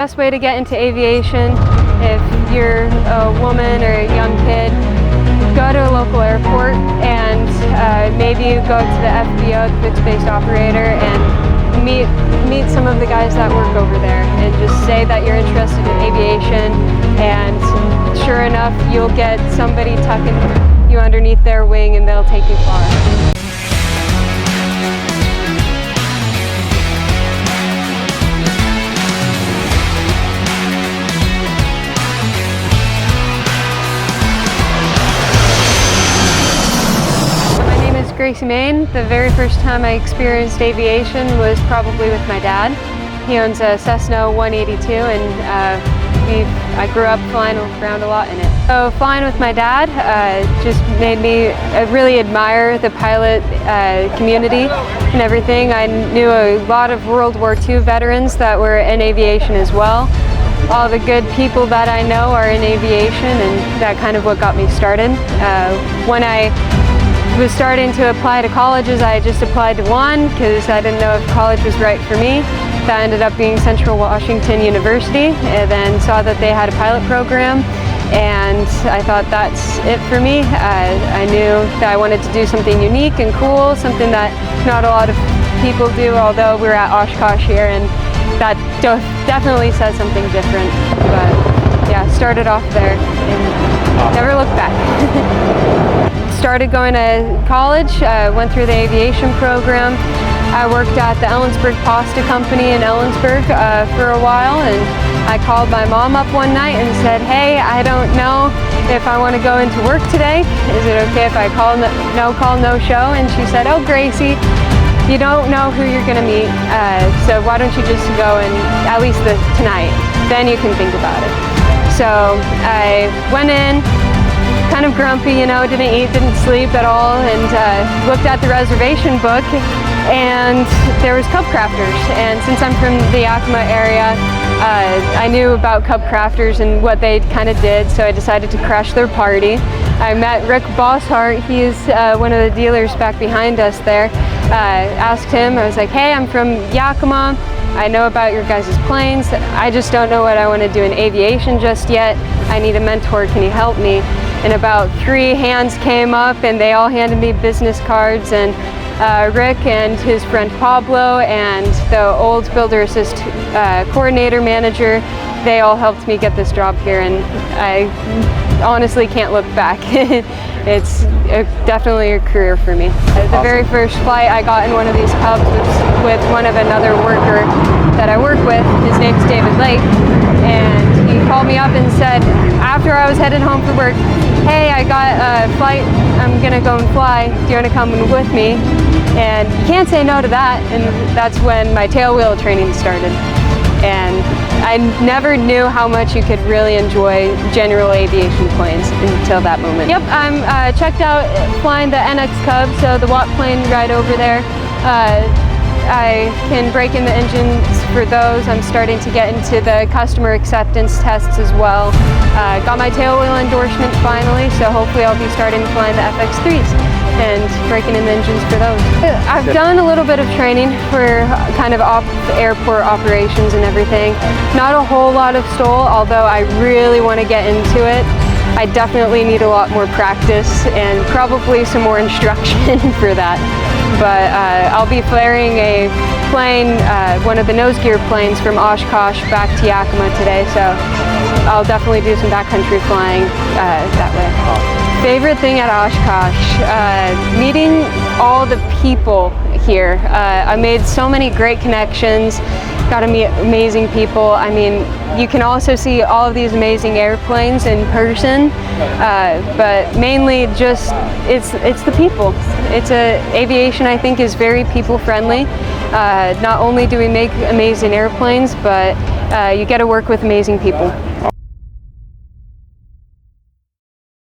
Best way to get into aviation, if you're a woman or a young kid, go to a local airport and maybe go to the FBO, the fixed-based operator, and meet some of the guys that work over there, and just say that you're interested in aviation, and sure enough, you'll get somebody tucking you underneath their wing and they'll take you far. Gracie Main. The very first time I experienced aviation was probably with my dad. He owns a Cessna 182 and I grew up flying around a lot in it. So flying with my dad just made me really admire the pilot community and everything. I knew a lot of World War II veterans that were in aviation as well. All the good people that I know are in aviation, and that kind of what got me started. When I was starting to apply to colleges, I just applied to one because I didn't know if college was right for me. That ended up being Central Washington University, and then saw that they had a pilot program, and I thought that's it for me. I knew that I wanted to do something unique and cool, something that not a lot of people do, although we're at Oshkosh here, and that definitely says something different. But yeah, started off there and never looked back. Started going to college, went through the aviation program. I worked at the Ellensburg Pasta Company in Ellensburg for a while, and I called my mom up one night and said, hey, I don't know if I want to go into work today. Is it okay if I call no show? And she said, oh, Gracie, you don't know who you're going to meet, so why don't you just go and at least tonight, then you can think about it. So I went in, kind of grumpy, you know, didn't eat, didn't sleep at all, and looked at the reservation book, and there was CubCrafters. And since I'm from the Yakima area, I knew about CubCrafters and what they kind of did, so I decided to crash their party. I met Rick Bosshart. He's one of the dealers back behind us there. Asked him, I was like, hey, I'm from Yakima. I know about your guys' planes. I just don't know what I want to do in aviation just yet. I need a mentor. Can you help me? And about 3 hands came up, and they all handed me business cards, and Rick and his friend Pablo and the old builder assist coordinator manager, they all helped me get this job here, and I honestly can't look back. It's definitely a career for me. Awesome. The very first flight I got in one of these Cubs was with one of another worker that I work with. His name's David Lake, and he called me up and said, after I was headed home for work, hey, I got a flight, I'm gonna go and fly, do you want to come with me? And you can't say no to that, and that's when my tailwheel training started. And I never knew how much you could really enjoy general aviation planes until that moment. Yep, I'm checked out flying the NX Cub, so the Watt plane right over there. I can break in the engines for those. I'm starting to get into the customer acceptance tests as well. Got my tailwheel endorsement finally, so hopefully I'll be starting flying the FX3s and breaking in the engines for those. I've done a little bit of training for kind of off-airport operations and everything. Not a whole lot of STOL, although I really want to get into it. I definitely need a lot more practice and probably some more instruction for that. But I'll be flaring a plane, one of the nose gear planes from Oshkosh back to Yakima today, so I'll definitely do some backcountry flying that way. Favorite thing at Oshkosh, meeting all the people here. I made so many great connections, got to meet amazing people. I mean, you can also see all of these amazing airplanes in person, but mainly just it's the people. Aviation, I think, is very people friendly. Not only do we make amazing airplanes, but you get to work with amazing people.